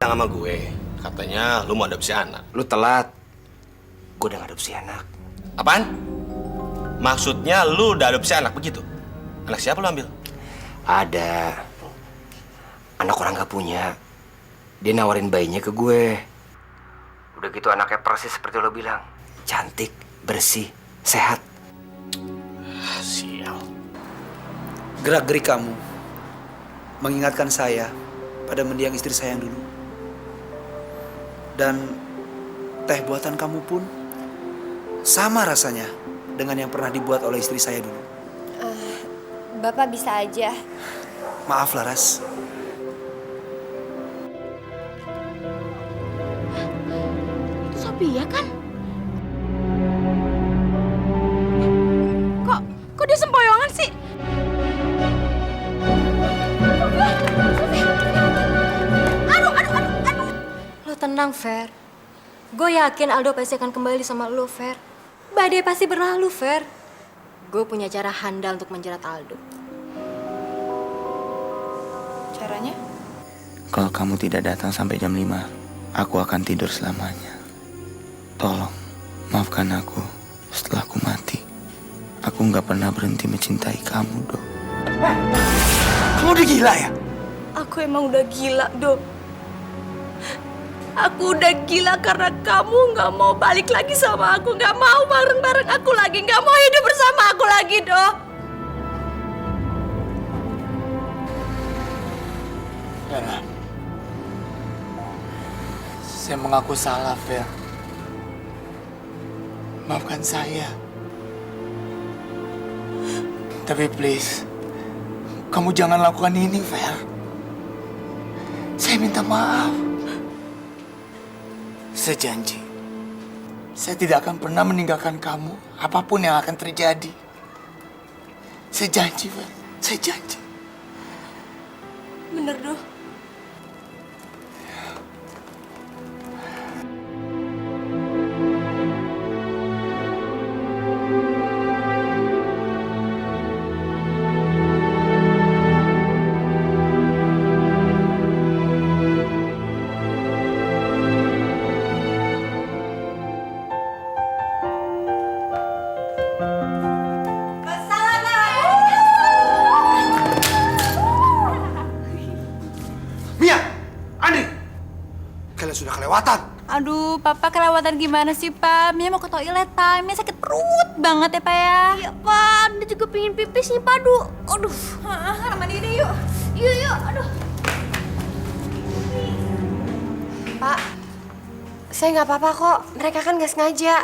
bilang sama gue, katanya lu mau adopsi anak. Lu telat. Gue udah ngadopsi anak. Apaan? Maksudnya lu udah adopsi anak begitu? Anak siapa lu ambil? Ada. Anak orang gak punya. Dia nawarin bayinya ke gue. Udah gitu anaknya persis seperti lo bilang. Cantik, bersih, sehat. Sial. Gerak-gerik kamu mengingatkan saya pada mendiang istri saya yang dulu. Dan teh buatan kamu pun sama rasanya dengan yang pernah dibuat oleh istri saya dulu. Bapak bisa aja. Maaf Laras. Itu Sophia kan? Kok dia sempoyongan sih? Aduh. Lo tenang, Fer. Gue yakin Aldo pasti akan kembali sama lo, Fer. Badai pasti berlalu, Fer. Gue punya cara handal untuk menjerat Aldo. Caranya? Kalau kamu tidak datang sampai jam 5, aku akan tidur selamanya. Tolong, maafkan aku setelah aku mati. Aku nggak pernah berhenti mencintai kamu, Dok. Kamu udah gila ya? Aku emang udah gila, Dok. Aku udah gila karena kamu nggak mau balik lagi sama aku, nggak mau bareng-bareng aku lagi, nggak mau hidup bersama aku lagi, Dok. Vera, saya mengaku salah, Ver. Maafkan saya. Tapi please, kamu jangan lakukan ini, Ver. Saya minta maaf. Saya janji, saya tidak akan pernah meninggalkan kamu, apapun yang akan terjadi. Saya janji, Ver. Saya janji. Bener, Dok. Mia! Andri! Kalian sudah kelewatan. Aduh, Papa kelewatan gimana sih, Pak? Mia mau ke toilet, Pak. Mia sakit perut banget ya, Pak ya. Iya, Pak. Dia juga pingin pipis nih, Pak. Aduh. Mandi deh, yuk. Yuk. Aduh. Pak, saya nggak apa-apa kok. Mereka kan nggak sengaja.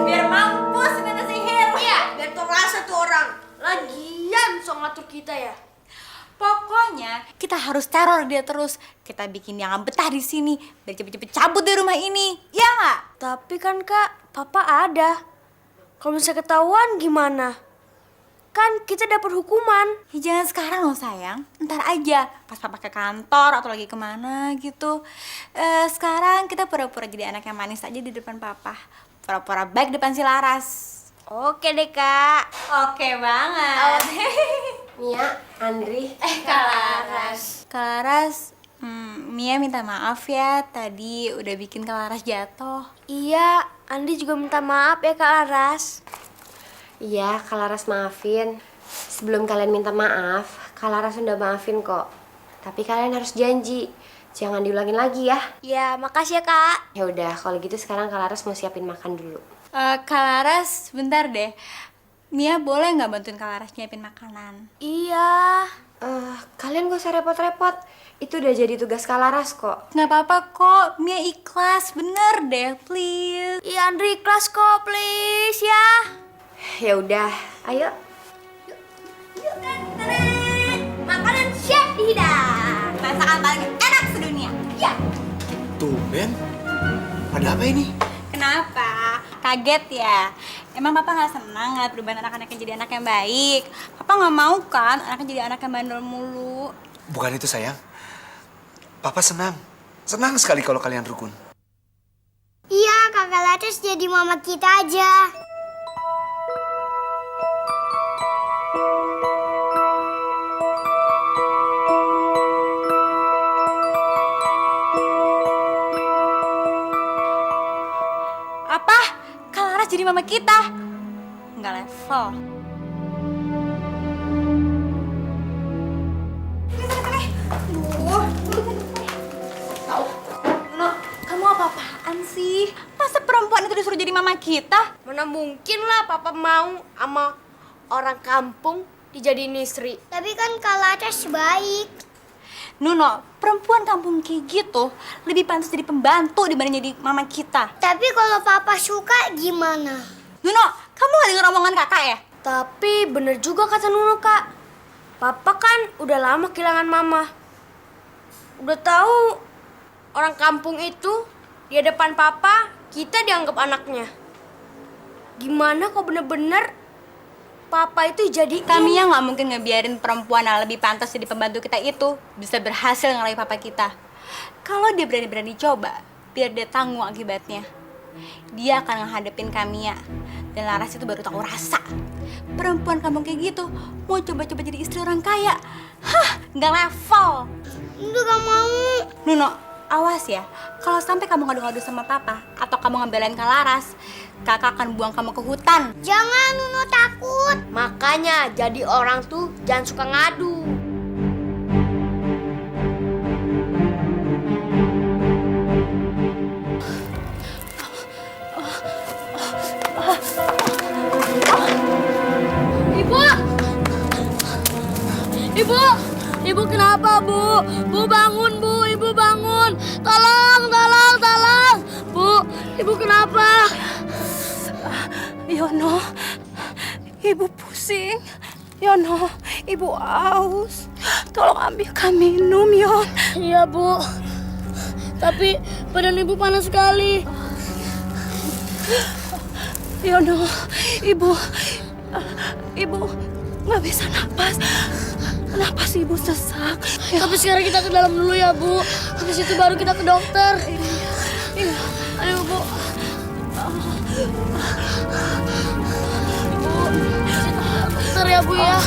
Biar mampus nenek sihir. Iya, biar tuh rasa tuh orang. Lagian so ngatur kita ya. Pokoknya kita harus teror dia terus. Kita bikin dia nggak betah di sini. Biar cepet-cepet cabut dari rumah ini. Iya nggak? Tapi kan Kak, Papa ada. Kalau misalnya ketahuan gimana? Kan kita dapat hukuman. Ya, jangan sekarang loh sayang. Ntar aja. Pas Papa ke kantor atau lagi kemana gitu. Sekarang kita pura-pura jadi anak yang manis aja di depan Papa. Pura-pura baik depan si Laras. Oke deh Kak. Oke banget. Mia, Andri. Kak Laras, Mia minta maaf ya. Tadi udah bikin Kak Laras jatuh. Iya, Andi juga minta maaf ya Kak Laras. Iya, Kak Laras maafin. Sebelum kalian minta maaf, Kak Laras udah maafin kok. Tapi kalian harus janji, jangan diulangin lagi ya. Ya, makasih ya Kak. Ya udah, kalau gitu sekarang Kak Laras mau siapin makan dulu. Kak Laras, bentar deh. Mia boleh nggak bantuin Kak Laras nyiapin makanan? Iya. Kalian gak usah repot-repot. Itu udah jadi tugas Kak Laras kok. Nggak apa-apa kok, Mia ikhlas. Bener deh, please. Iya Andri, kelas kok please ya. Ya udah, ayo. Yuk kan, makanan siap dihidang. Masakan paling enak sedunia. Ya. Tumben. Ada apa ini? Kenapa? Kaget ya? Emang Papa nggak senang ngeliat perubahan anak-anaknya jadi anak yang baik? Papa nggak mau kan anaknya jadi anak yang bandel mulu? Bukan itu sayang. Papa senang. Senang sekali kalau kalian rukun. Iya, kakak Laras jadi mama kita aja. Apa? Kak Laras jadi mama kita? Nggak level. Loh, kamu apa-apaan sih? Masa perempuan itu disuruh jadi mama kita? Mana mungkin lah papa mau sama orang kampung dijadiin istri. Tapi kan Kak Laras baik. Nuno, perempuan kampung kayak gitu lebih pantas jadi pembantu dibanding jadi mama kita. Tapi kalau papa suka gimana? Nuno, kamu gak denger omongan kakak ya? Tapi bener juga kata Nuno, Kak. Papa kan udah lama kehilangan mama. Udah tahu orang kampung itu di depan papa kita dianggap anaknya. Gimana kok bener-bener papa itu jadi Kami yang nggak mungkin ngebiarin perempuan yang lebih pantas jadi pembantu kita itu bisa berhasil ngalahin papa kita. Kalau dia berani-berani coba, biar dia tanggung akibatnya. Dia akan menghadapin Kamia. Dan Laras itu baru tahu rasa. Perempuan kampung kayak gitu mau coba-coba jadi istri orang kaya. Hah, nggak level. Udah gak mau. Nuno, awas ya. Kalau sampai kamu ngadu-ngadu sama papa atau kamu ngebelain Kak Laras, kakak akan buang kamu ke hutan. Jangan, Nuno takut. Makanya jadi orang tuh jangan suka ngadu. Ibu! Ibu! Ibu kenapa, Bu? Bu bangun, Bu. Ibu bangun. Tolong, tolong, tolong. Bu, Ibu kenapa? Yono, ibu pusing. Yono, ibu aus. Tolong ambilkan minum, Yon. Iya, Bu. Tapi badan Ibu panas sekali. Yono, ibu nggak bisa napas. Napas ibu sesak. Tapi sekarang kita ke dalam dulu ya, Bu. Habis itu baru kita ke dokter. Iya. Ayo, Bu. Dokter ya, Bu ya.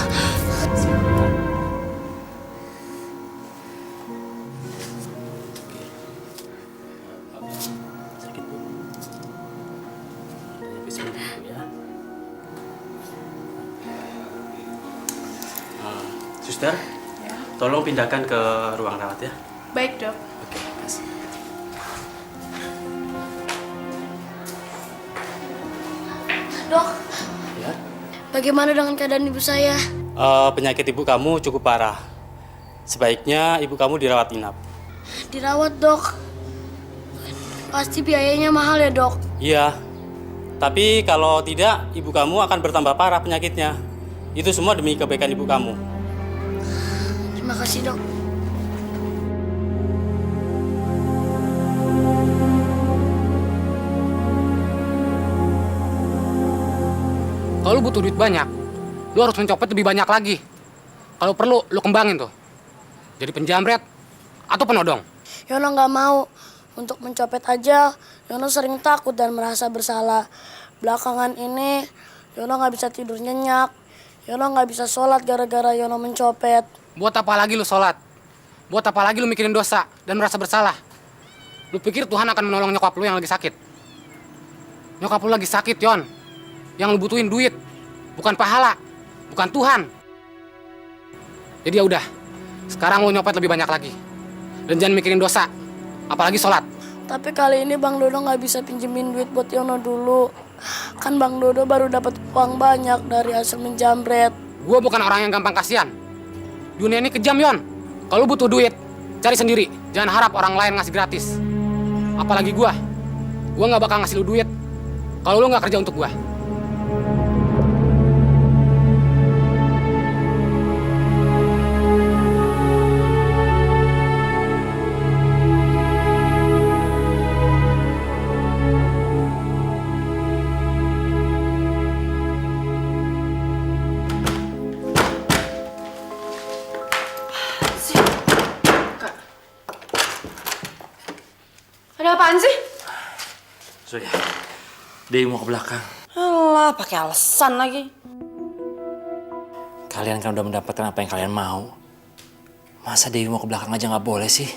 Suster, tolong pindahkan ke ruang rawat ya. Baik, Dok. Oke, makasih. Dok, Ya. bagaimana dengan keadaan ibu saya? Penyakit ibu kamu cukup parah. Sebaiknya ibu kamu dirawat inap. Dirawat, Dok. Pasti biayanya mahal ya, Dok. Iya, tapi kalau tidak, ibu kamu akan bertambah parah penyakitnya. Itu semua demi kebaikan ibu kamu. Terima kasih, Dok. Kalau lu butuh duit banyak, lu harus mencopet lebih banyak lagi. Kalau perlu, lu kembangin tuh. Jadi penjamret atau penodong. Yono nggak mau. Untuk mencopet aja, Yono sering takut dan merasa bersalah. Belakangan ini, Yono nggak bisa tidur nyenyak. Yono nggak bisa sholat gara-gara Yono mencopet. Buat apa lagi lu sholat? Buat apa lagi lu mikirin dosa dan merasa bersalah? Lu pikir Tuhan akan menolong nyokap lu yang lagi sakit? Nyokap lu lagi sakit, Yon. Yang lu butuhin duit, bukan pahala, bukan Tuhan. Jadi ya udah, sekarang lu nyopet lebih banyak lagi. Dan jangan mikirin dosa, apalagi sholat. Tapi kali ini Bang Dodo nggak bisa pinjemin duit buat Yono dulu. Kan Bang Dodo baru dapat uang banyak dari hasil menjamret. Gue bukan orang yang gampang kasihan. Dunia ini kejam, Yon. Kalau lu butuh duit, cari sendiri. Jangan harap orang lain ngasih gratis. Apalagi gue nggak bakal ngasih lu duit kalau lu nggak kerja untuk gue. Ada apaan sih? Zoya, Dewi mau ke belakang. Alah, pakai alasan lagi. Kalian kan udah mendapatkan apa yang kalian mau. Masa Dewi mau ke belakang aja nggak boleh sih?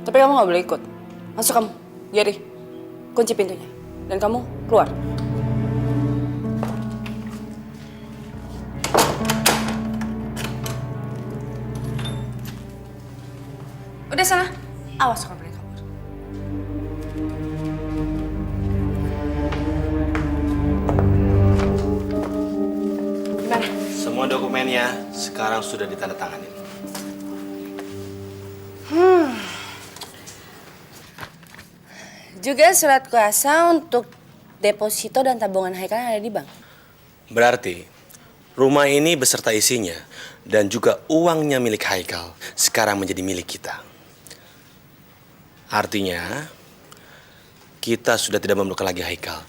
Tapi kamu nggak boleh ikut. Masuk kamu, Gary. Kunci pintunya. Dan kamu keluar. Udah sana. Awas kalau boleh kabur. Gimana? Semua dokumennya sekarang sudah ditandatangani. Juga surat kuasa untuk deposito dan tabungan Haikal yang ada di bank. Berarti rumah ini beserta isinya dan juga uangnya milik Haikal sekarang menjadi milik kita. Artinya kita sudah tidak memerlukan lagi Haikal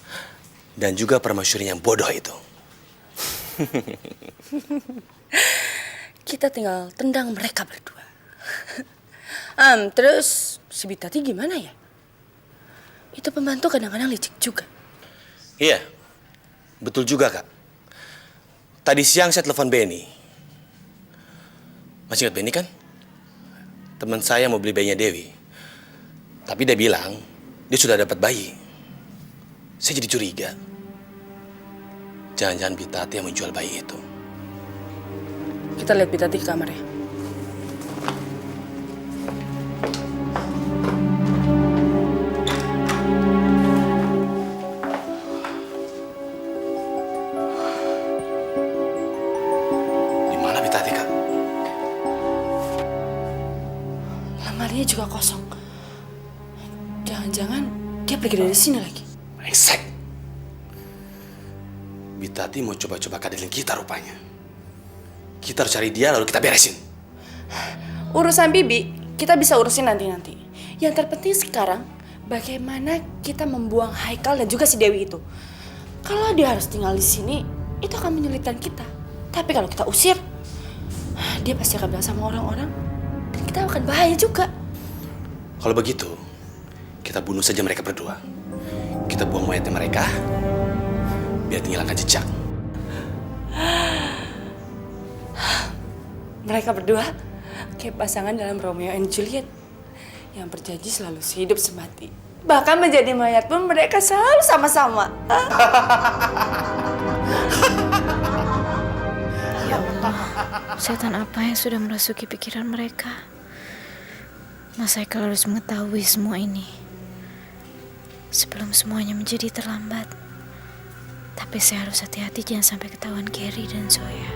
dan juga permasyuri yang bodoh itu. Kita tinggal tendang mereka berdua. Terus si Bitati gimana ya? Itu pembantu kadang-kadang licik juga. Iya, betul juga Kak. Tadi siang saya telepon Benny. Masih ingat Benny kan? Teman saya mau beli bayinya Dewi. Tapi dia bilang, dia sudah dapat bayi. Saya jadi curiga. Jangan-jangan Bitati yang menjual bayi itu. Kita lihat Bitati ke kamarnya. Di mana Bitati, Kak? Lemarinya juga kosong. Jangan-jangan dia pergi dari sini lagi. Brengsek. Bitati mau coba-coba kadelin kita rupanya. Kita harus cari dia lalu kita beresin. Urusan Bibi kita bisa urusin nanti-nanti. Yang terpenting sekarang bagaimana kita membuang Haikal dan juga si Dewi itu. Kalau dia harus tinggal di sini, itu akan menyulitkan kita. Tapi kalau kita usir, dia pasti akan bilang sama orang-orang dan kita akan bahaya juga. Kalau begitu, kita bunuh saja mereka berdua. Kita buang mayatnya mereka, biar menghilangkan jejak. Mereka berdua kayak pasangan dalam Romeo and Juliet yang berjanji selalu sehidup semati. Bahkan menjadi mayat pun mereka selalu sama-sama. Ya Allah, setan apa yang sudah merasuki pikiran mereka? Mas Haikal harus mengetahui semua ini sebelum semuanya menjadi terlambat. Tapi saya harus hati-hati jangan sampai ketahuan Gary dan Zoya.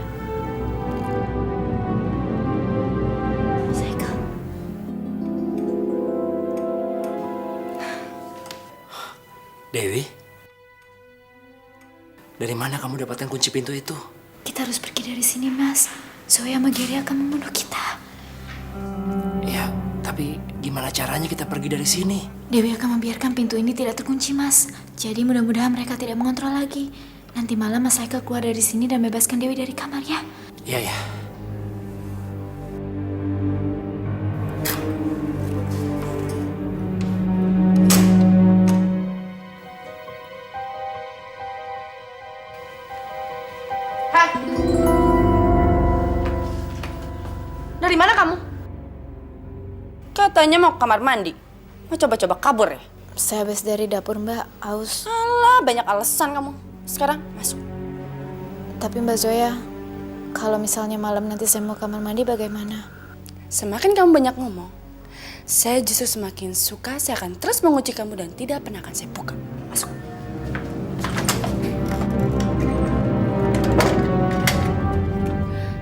Mas Haikal. Dewi? Dari mana kamu dapatkan kunci pintu itu? Kita harus pergi dari sini, Mas. Zoya sama Gary akan membunuh kita. Ya, tapi gimana caranya kita pergi dari sini? Dewi akan membiarkan pintu ini tidak terkunci, Mas. Jadi mudah-mudahan mereka tidak mengontrol lagi. Nanti malam Mas Haikal keluar dari sini dan bebaskan Dewi dari kamar, ya? Iya, ya. Hai. Dari mana kamu? Katanya mau ke kamar mandi. Mau coba-coba kabur ya? Saya habis dari dapur, Mbak. Aus. Alah, banyak alasan kamu. Sekarang masuk. Tapi Mbak Zoya, kalau misalnya malam nanti saya mau kamar mandi bagaimana? Semakin kamu banyak ngomong, saya justru semakin suka. Saya akan terus menguji kamu dan tidak pernah akan saya buka. Masuk.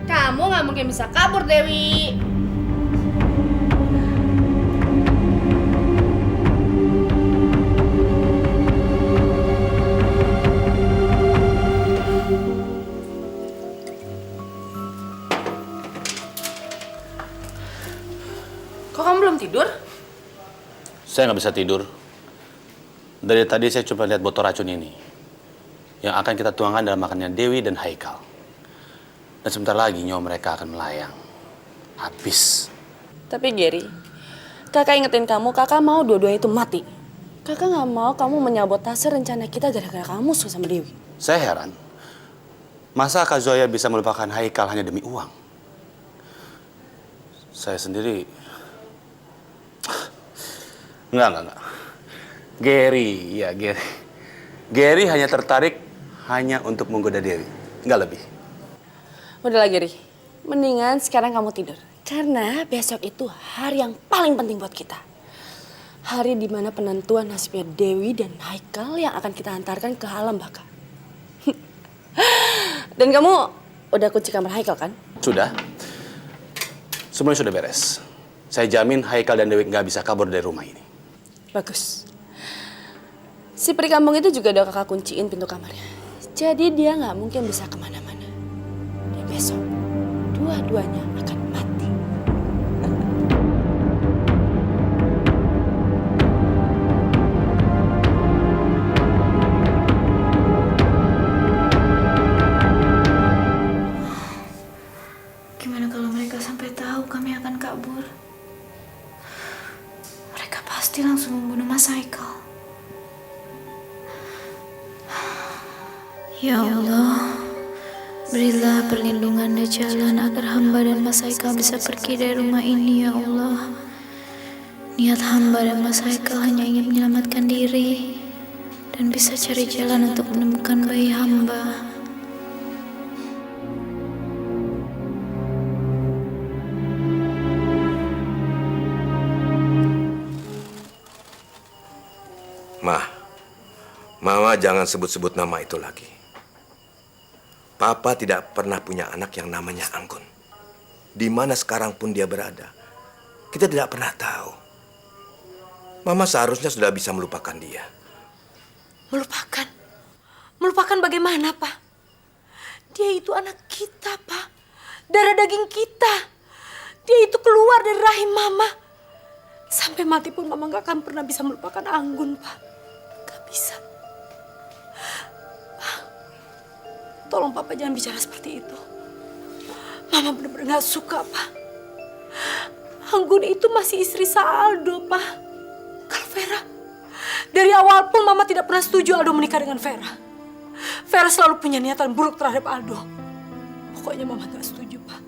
Kamu nggak mungkin bisa kabur, Dewi. Kok kamu belum tidur? Saya nggak bisa tidur. Dari tadi saya coba lihat botol racun ini. Yang akan kita tuangkan dalam makannya Dewi dan Haikal. Dan sebentar lagi nyawa mereka akan melayang. habis. Tapi Gary, kakak ingetin kamu, kakak mau dua-duanya itu mati. Kakak nggak mau kamu menyabotase rencana kita gara-gara kamu musuh sama Dewi. Saya heran, masa Kak Zoya bisa melupakan Haikal hanya demi uang? Saya sendiri... Enggak. Gary, ya Gary. Gary hanya tertarik hanya untuk menggoda Dewi, enggak lebih. Udahlah Gary, mendingan sekarang kamu tidur. Karena besok itu hari yang paling penting buat kita. Hari dimana penentuan nasibnya Dewi dan Haikal yang akan kita antarkan ke alam baka. Dan kamu udah kunci kamar Haikal kan? Sudah. Semuanya sudah beres. Saya jamin Haikal dan Dewi nggak bisa kabur dari rumah ini. Bagus. Si peri kampung itu juga udah kakak kunciin pintu kamarnya. Jadi dia nggak mungkin bisa kemana-mana. Dan besok dua-duanya akan mati. Gimana kalau mereka sampai tahu kami akan kabur? Mereka pasti langsung membunuh Mas Haikal. Ya Allah, berilah perlindungan dan jalan agar hamba dan Mas Haikal bisa pergi dari rumah ini, ya Allah. Niat hamba dan Mas Haikal hanya ingin menyelamatkan diri dan bisa cari jalan untuk menemukan bayi hamba. Mama jangan sebut-sebut nama itu lagi. Papa tidak pernah punya anak yang namanya Anggun. Di mana sekarang pun dia berada, kita tidak pernah tahu. Mama seharusnya sudah bisa melupakan dia. Melupakan? Melupakan bagaimana, Pak? Dia itu anak kita, Pak. Darah daging kita. Dia itu keluar dari rahim Mama. Sampai mati pun Mama gak akan pernah bisa melupakan Anggun, Pak. Gak bisa. Tolong Papa jangan bicara seperti itu. Mama benar-benar gak suka, Pak. Anggun itu masih istri Aldo, Pak. Kalau Vera, dari awal pun Mama tidak pernah setuju Aldo menikah dengan Vera. Vera selalu punya niatan buruk terhadap Aldo. Pokoknya Mama gak setuju, Pak.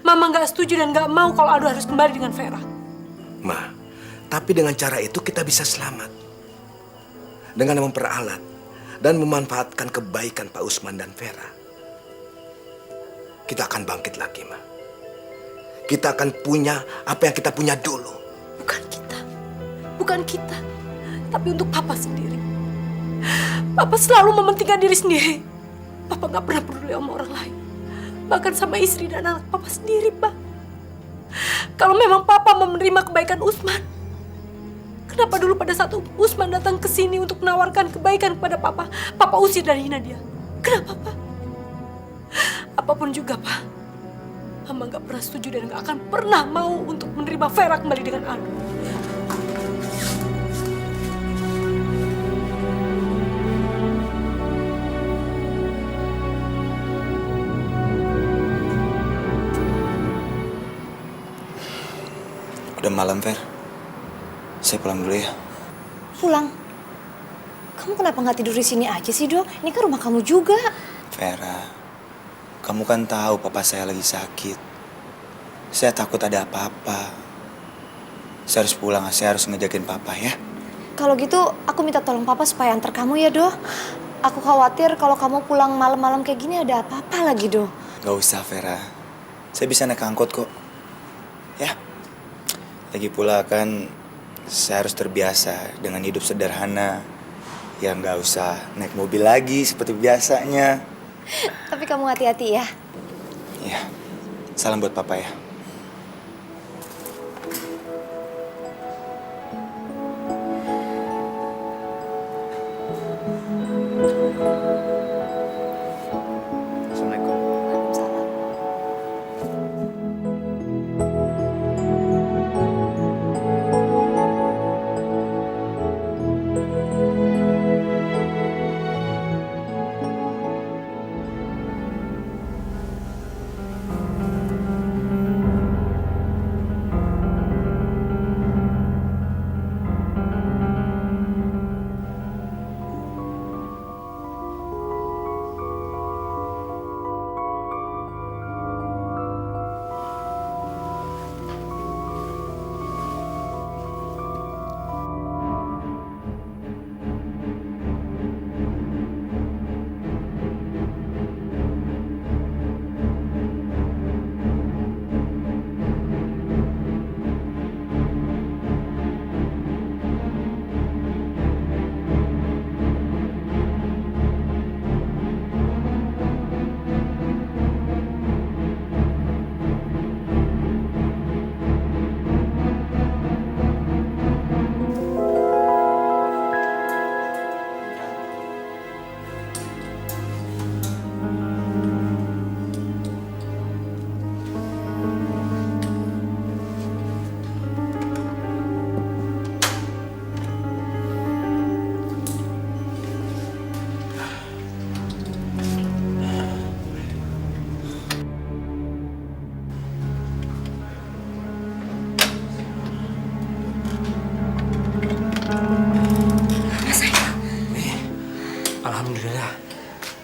Mama gak setuju dan gak mau kalau Aldo harus kembali dengan Vera. Ma, tapi dengan cara itu kita bisa selamat. Dengan memperalat dan memanfaatkan kebaikan Pak Usman dan Vera, kita akan bangkit lagi, Ma. Kita akan punya apa yang kita punya dulu. Bukan kita, tapi untuk Papa sendiri. Papa selalu mementingkan diri sendiri. Papa gak pernah peduli sama orang lain. Bahkan sama istri dan anak Papa sendiri, Pak. Kalau memang Papa menerima kebaikan Usman, kenapa dulu pada saat Usman datang ke sini untuk menawarkan kebaikan kepada Papa, Papa usir dari dia? Kenapa, Pak? Apapun juga, Pak. Mama gak pernah setuju dan gak akan pernah mau untuk menerima Vera kembali dengan Aldo. Udah malam, Fer. Saya pulang dulu ya. Pulang? Kamu kenapa nggak tidur di sini aja sih, Dok? Ini kan rumah kamu juga. Vera, kamu kan tahu papa saya lagi sakit. Saya takut ada apa-apa. Saya harus pulang, saya harus ngejagain papa ya. Kalau gitu, aku minta tolong Papa supaya antar kamu ya, Dok. Aku khawatir kalau kamu pulang malam-malam kayak gini ada apa-apa lagi, Dok. Gak usah, Vera. Saya bisa naik angkot kok. Ya. Lagi pula kan saya harus terbiasa dengan hidup sederhana. Ya nggak usah naik mobil lagi seperti biasanya. Tapi kamu hati-hati ya. Ya, salam buat papa ya.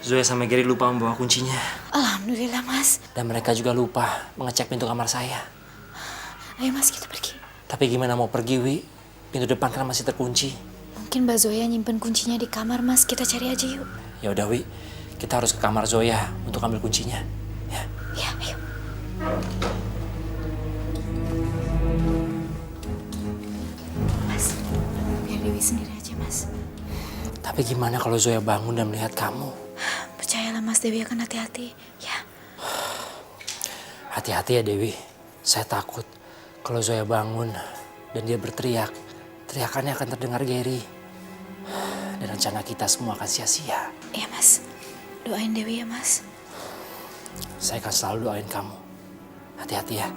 Zoya sama Gary lupa membawa kuncinya. Alhamdulillah, Mas. Dan mereka juga lupa mengecek pintu kamar saya. Ayo, Mas, kita pergi. Tapi gimana mau pergi, Wi? Pintu depan kan masih terkunci. Mungkin Mbak Zoya nyimpen kuncinya di kamar, Mas. Kita cari aja yuk. Ya udah, Wi. Kita harus ke kamar Zoya untuk ambil kuncinya. Ya. Ya, ayo. Mas, biar Dewi sendiri aja, Mas. Tapi gimana kalau Zoya bangun dan melihat kamu? Percayalah, Mas, Dewi akan hati-hati. Ya. Hati-hati ya, Dewi. Saya takut kalau Zoya bangun dan dia berteriak, teriakannya akan terdengar Gary. Dan rencana kita semua akan sia-sia. Iya, Mas. Doain Dewi ya, Mas. Saya akan selalu doain kamu. Hati-hati ya.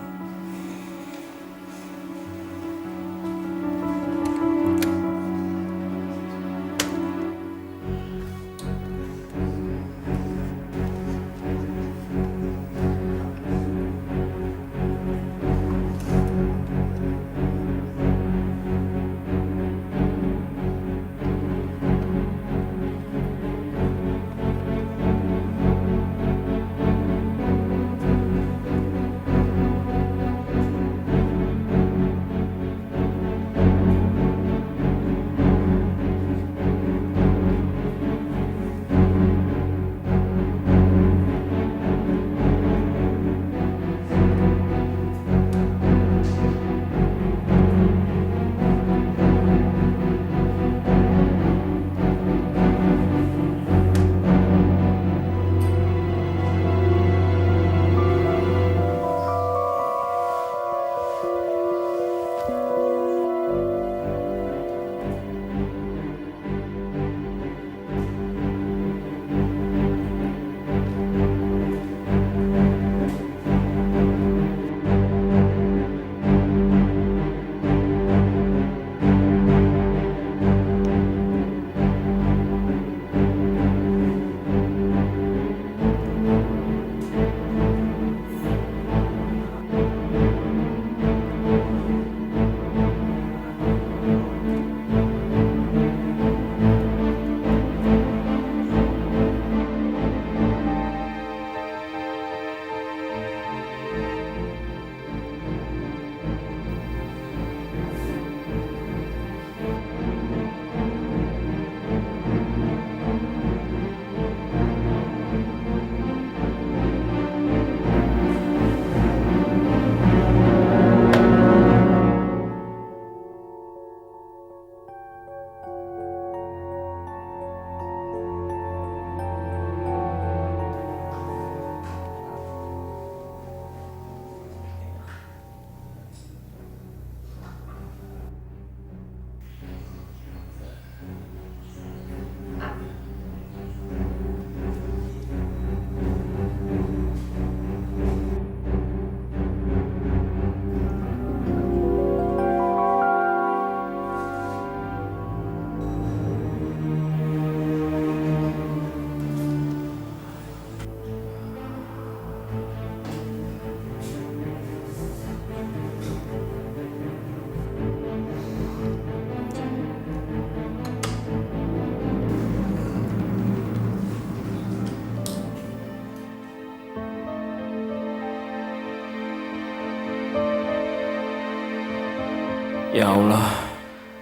Ya Allah,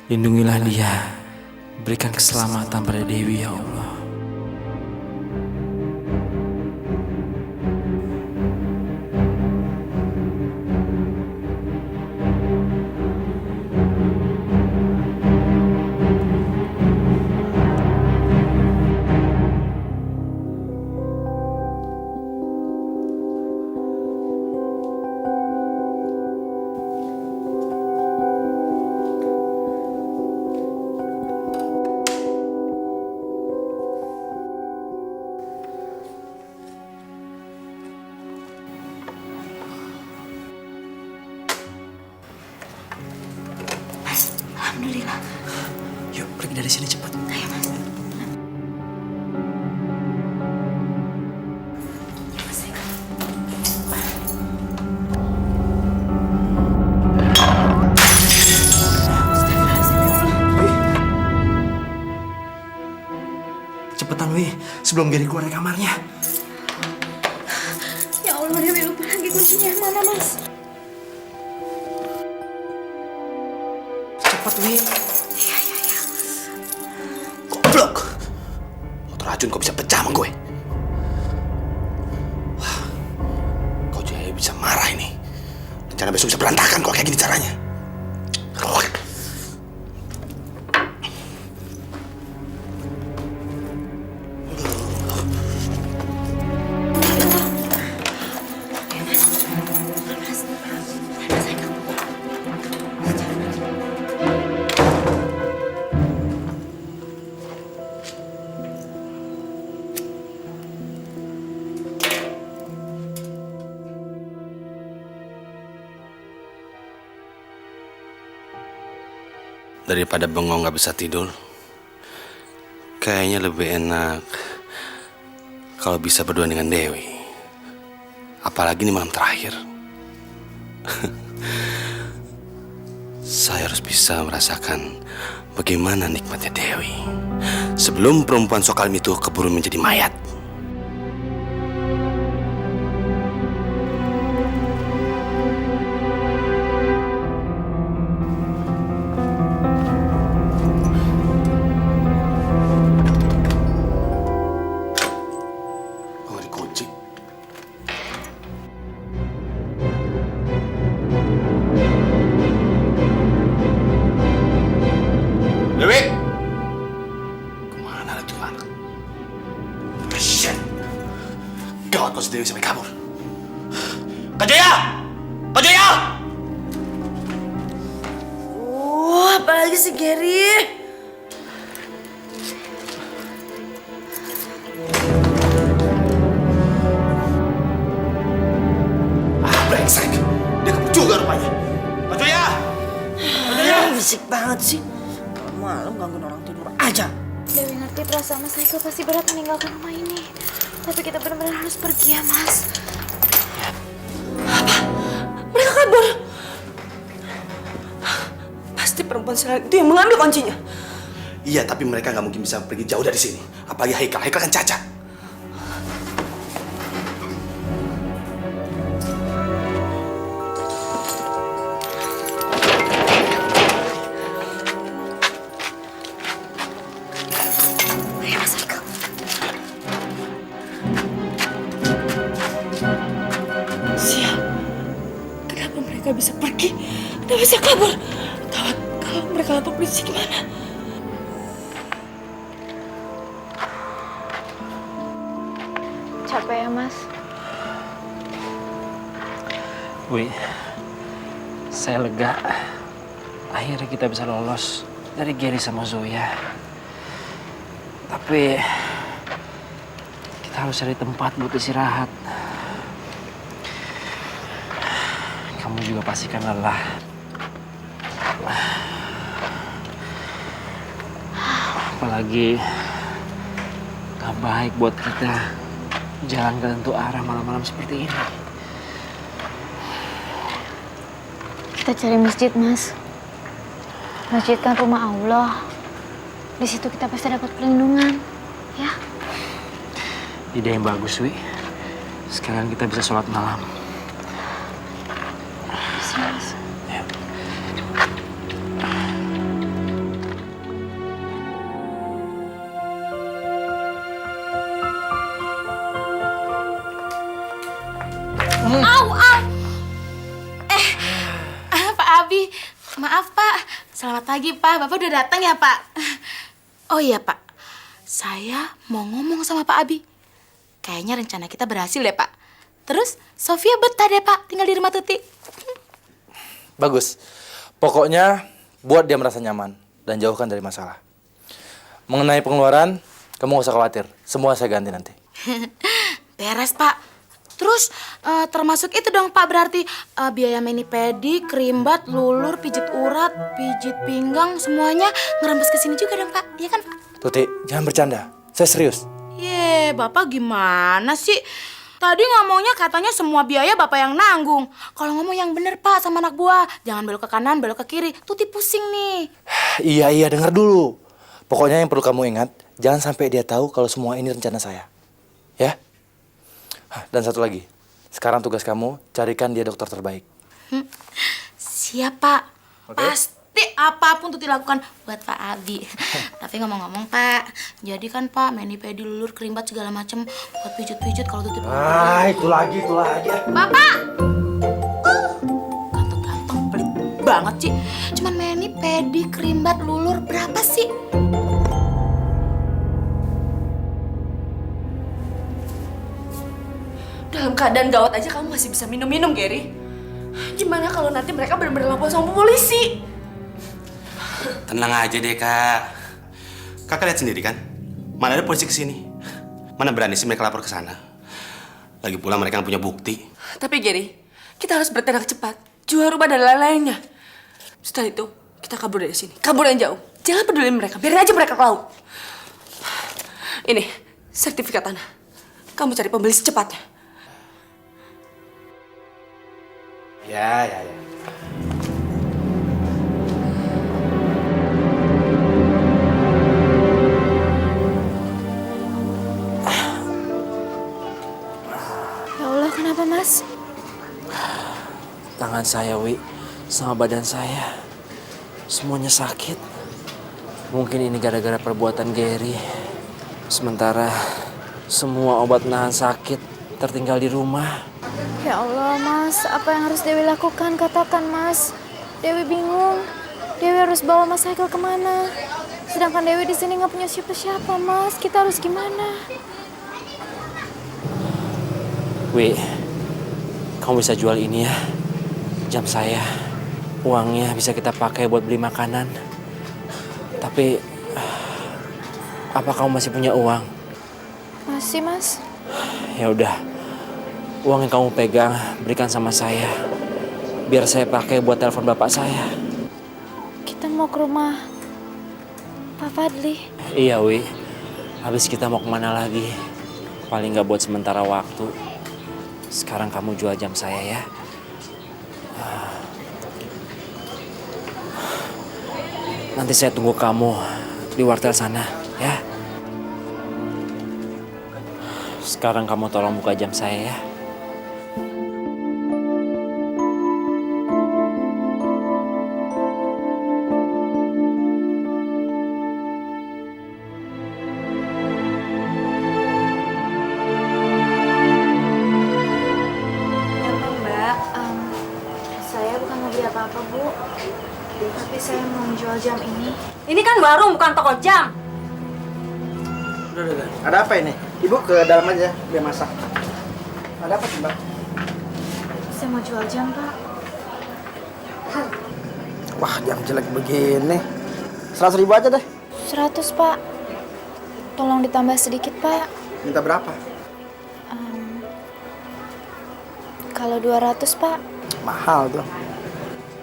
lindungilah dia. Berikan keselamatan pada Dewi, ya Allah. Alhamdulillah. Yuk, pergi dari sini cepat. Ayo, Mas. Cepetan, Wi. Sebelum sebelum Gary keluar dari kamarnya. Ya Allah, Dewi lupa lagi kuncinya yang mana, Mas? Cepat, Wi. Iya. Goblok. Motor racun kok bisa pecah sama gue? Wah, kau jadi bisa marah ini. Rencana besok bisa berantakan kalau kayak gini caranya. Daripada bengong gak bisa tidur, kayaknya lebih enak kalau bisa berdua dengan Dewi. Apalagi ini malam terakhir. Saya harus bisa merasakan bagaimana nikmatnya Dewi sebelum perempuan Sokalim itu keburu menjadi mayat. Dewi! Kemana lagi tuh anak? Shit! Gawat kalau si Dewi sampai kabur. Kak Jaya! Kak Jaya! Apalagi si Gary. Brengsek! Dia kabur juga rupanya. Kak Jaya! Kak Jaya! Berisik banget sih. Malam gangguin orang tidur aja. Dewi ngerti perasaan Mas Haikal pasti berat meninggalkan rumah ini. Tapi kita benar-benar harus pergi ya, Mas. Apa? Mereka kabur. Pasti perempuan Silat itu yang mengambil kuncinya. Iya, tapi mereka nggak mungkin bisa pergi jauh dari sini. Apalagi Haikal. Haikal kan cacat. Mereka bisa pergi dan bisa kabur. Gawat, kalau mereka lapor polisi gimana? Capek ya, Mas? Wi, saya lega. Akhirnya kita bisa lolos dari Gary sama Zoya. Tapi kita harus cari tempat buat istirahat. Kamu juga pasti kan lelah. Apalagi gak baik buat kita jalan ke tentu arah malam-malam seperti ini. Kita cari masjid, Mas. Masjid kan rumah Allah. Di situ kita pasti dapat perlindungan, ya? Ide yang bagus, Wi. Sekarang kita bisa sholat malam. Mas. Au! Pak Abi. Maaf, Pak. Selamat pagi, Pak. Bapak udah datang ya, Pak? Oh iya, Pak. Saya mau ngomong sama Pak Abi. Kayaknya rencana kita berhasil deh, Pak. Terus, Sofia betah deh, Pak. Tinggal di rumah Tuti. Bagus. Pokoknya buat dia merasa nyaman dan jauhkan dari masalah. Mengenai pengeluaran, kamu gak usah khawatir. Semua saya ganti nanti. Beres, Pak. Terus, termasuk itu dong, Pak. Berarti biaya mani-pedi, kerimbat, lulur, pijit urat, pijit pinggang, semuanya ngerembes ke sini juga dong, Pak. Iya kan, Pak? Tuti, jangan bercanda. Saya serius. Bapak gimana sih? Tadi ngomongnya katanya semua biaya Bapak yang nanggung. Kalau ngomong yang bener, Pak, sama anak buah. Jangan belok ke kanan, belok ke kiri. Tuti pusing nih. Iya, dengar dulu. Pokoknya yang perlu kamu ingat, jangan sampai dia tahu kalau semua ini rencana saya. Ya? Dan satu lagi, sekarang tugas kamu carikan dia dokter terbaik. Siap, Pak. Pasti apapun tuh dilakukan buat Pak Abi. Tapi ngomong-ngomong, Pak, jadi kan Pak mani pedi lulur kerimbat segala macem buat pijut-pijut kalau tutup. Itu lagi. Bapak! Ganteng-ganteng pelit banget sih. Cuman mani pedi kerimbat lulur berapa sih? Dalam keadaan gawat aja kamu masih bisa minum-minum, Gary. Gimana kalau nanti mereka benar-benar lapor sama polisi? Tenang aja deh, Kak. Kakak lihat sendiri kan? Mana ada polisi kesini? Mana berani sih mereka lapor ke sana? Lagi pula mereka nggak punya bukti. Tapi Gary, kita harus bertindak cepat. Jual rumah dan lain-lainnya. Setelah itu, kita kabur dari sini. Kabur yang jauh. Jangan peduli mereka. Biarin aja mereka tahu. Ini, sertifikat tanah. Kamu cari pembeli secepatnya. Ya. Ya Allah, kenapa Mas? Tangan saya, Wi, sama badan saya. Semuanya sakit. Mungkin ini gara-gara perbuatan Gary. Sementara semua obat nahan sakit tertinggal di rumah. Ya Allah, Mas, apa yang harus Dewi lakukan? Katakan, Mas. Dewi bingung. Dewi harus bawa Mas Haikal kemana? Sedangkan Dewi di sini nggak punya siapa-siapa, Mas. Kita harus gimana? Wi, kamu bisa jual ini ya, jam saya. Uangnya bisa kita pakai buat beli makanan. Tapi, apa kamu masih punya uang? Masih, Mas. Ya udah, uang yang kamu pegang berikan sama saya, biar saya pakai buat telepon bapak saya. Kita mau ke rumah Pak Fadli. Iya, Wi. Habis kita mau kemana lagi? Paling nggak buat sementara waktu. Sekarang kamu jual jam saya ya. Nanti saya tunggu kamu di wartel sana, ya. Sekarang kamu tolong buka jam saya ya. Saya bukan mau beli apa-apa, Bu. Tapi saya mau menjual jam ini. Ini kan warung, bukan toko jam. Udah. Ada apa ini? Ibu ke dalam aja, biar masak. Ada apa sih, Mbak? Saya mau jual jam, Pak. Wah, jam jelek begini. 100.000 aja deh. 100, Pak. Tolong ditambah sedikit, Pak. Minta berapa? Kalau 200, Pak. Mahal tuh.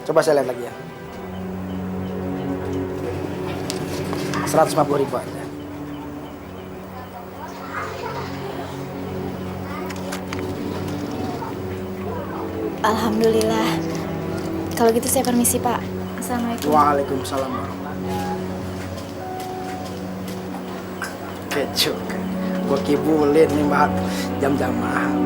Coba saya lihat lagi ya. 150.000 aja. Alhamdulillah. Kalau gitu saya permisi, Pak. Assalamualaikum. Waalaikumsalam. Kecuk. Gua kibulin nih, Mbak. Jam-jam mahal.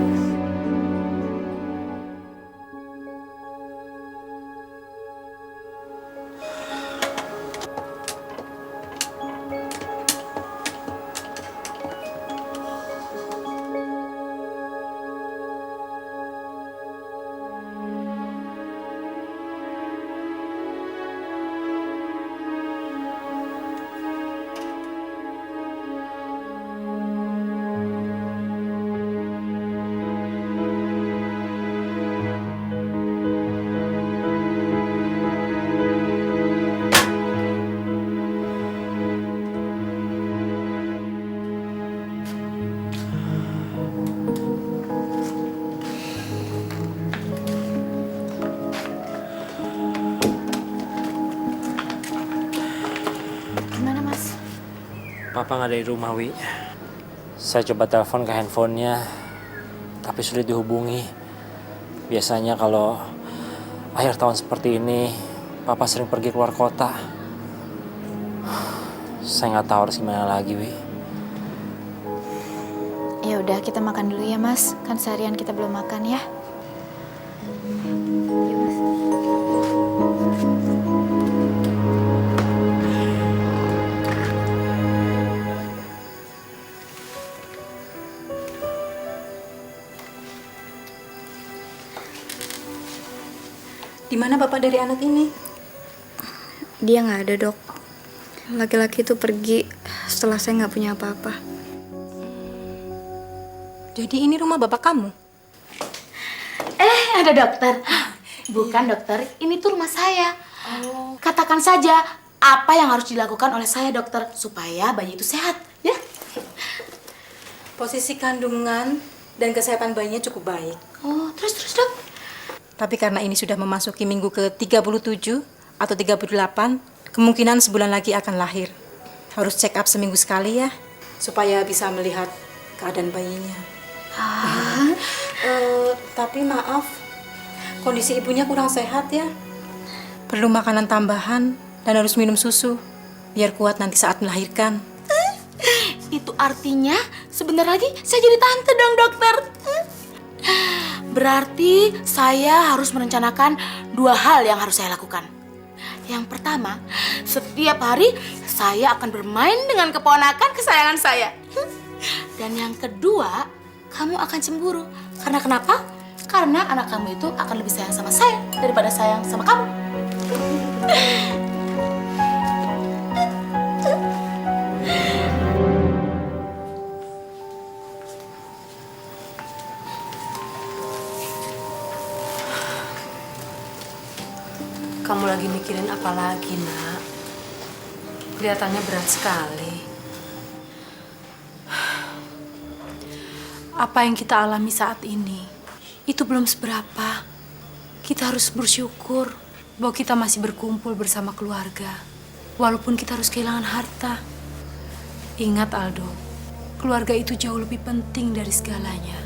Gimana, Mas? Papa nggak ada di rumah, Wi. Saya coba telepon ke handphonenya, tapi sulit dihubungi. Biasanya kalau akhir tahun seperti ini, Papa sering pergi keluar kota. Saya nggak tahu harus gimana lagi, Wi. Ya udah, kita makan dulu ya, Mas. Kan seharian kita belum makan ya. Di mana bapak dari anak ini? Dia nggak ada, Dok. Laki-laki itu pergi setelah saya nggak punya apa-apa. Jadi ini rumah bapak kamu? Ada dokter. Bukan dokter, ini tuh rumah saya. Katakan saja apa yang harus dilakukan oleh saya dokter supaya bayi itu sehat, ya. Posisi kandungan dan kesehatan bayinya cukup baik. Oh, terus dok? Tapi karena ini sudah memasuki minggu ke-37 atau 38, kemungkinan sebulan lagi akan lahir. Harus check up seminggu sekali ya, supaya bisa melihat keadaan bayinya. Tapi maaf, kondisi ibunya kurang sehat ya. Perlu makanan tambahan dan harus minum susu, biar kuat nanti saat melahirkan. Itu artinya sebentar lagi saya jadi tante dong dokter. Berarti saya harus merencanakan 2 hal yang harus saya lakukan. Yang pertama, setiap hari saya akan bermain dengan keponakan kesayangan saya. Dan yang kedua, kamu akan cemburu. Karena kenapa? Karena anak kamu itu akan lebih sayang sama saya daripada sayang sama kamu. Kamu lagi mikirin apa lagi, Nak? Kelihatannya berat sekali. Apa yang kita alami saat ini, itu belum seberapa. Kita harus bersyukur bahwa kita masih berkumpul bersama keluarga. Walaupun kita harus kehilangan harta. Ingat, Aldo, keluarga itu jauh lebih penting dari segalanya.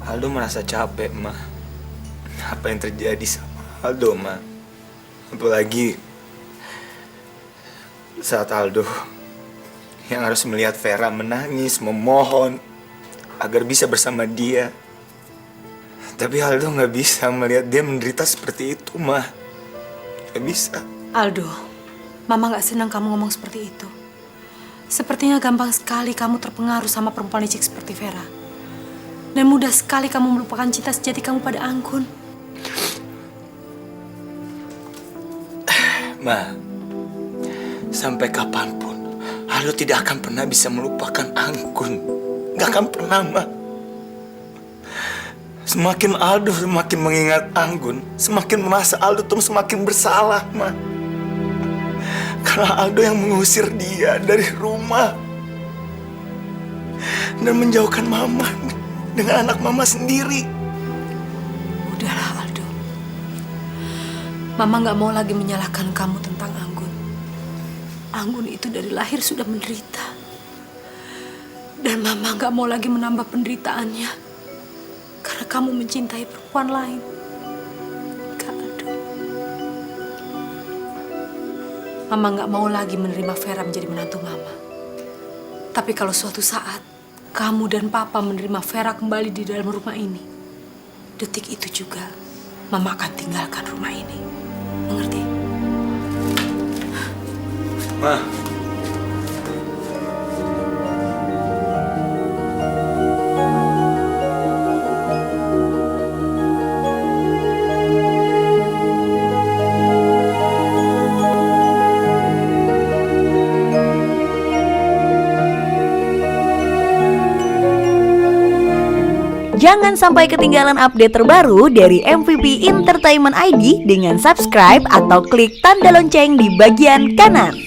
Aldo merasa capek, Ma. Apa yang terjadi sama Aldo, Ma? Apalagi saat Aldo yang harus melihat Vera menangis, memohon agar bisa bersama dia. Tapi Aldo nggak bisa melihat dia menderita seperti itu, Ma. Nggak bisa. Aldo, Mama nggak senang kamu ngomong seperti itu. Sepertinya gampang sekali kamu terpengaruh sama perempuan licik seperti Vera. Dan mudah sekali kamu melupakan cinta sejati kamu pada Anggun. Ma, sampai kapanpun Aldo tidak akan pernah bisa melupakan Anggun. Gak akan pernah, Ma. Semakin Aldo semakin mengingat Anggun, semakin merasa Aldo tuh semakin bersalah, Ma. Karena Aldo yang mengusir dia dari rumah dan menjauhkan Mama dengan anak Mama sendiri. Udahlah, Aldo. Mama nggak mau lagi menyalahkan kamu tentang Anggun. Anggun itu dari lahir sudah menderita. Dan Mama nggak mau lagi menambah penderitaannya. Karena kamu mencintai perempuan lain. Kak Aldo. Mama nggak mau lagi menerima Vera menjadi menantu Mama. Tapi kalau suatu saat kamu dan Papa menerima Vera kembali di dalam rumah ini, detik itu juga Mama akan tinggalkan rumah ini. Mengerti? Ma. Jangan sampai ketinggalan update terbaru dari MVP Entertainment ID dengan subscribe atau klik tanda lonceng di bagian kanan.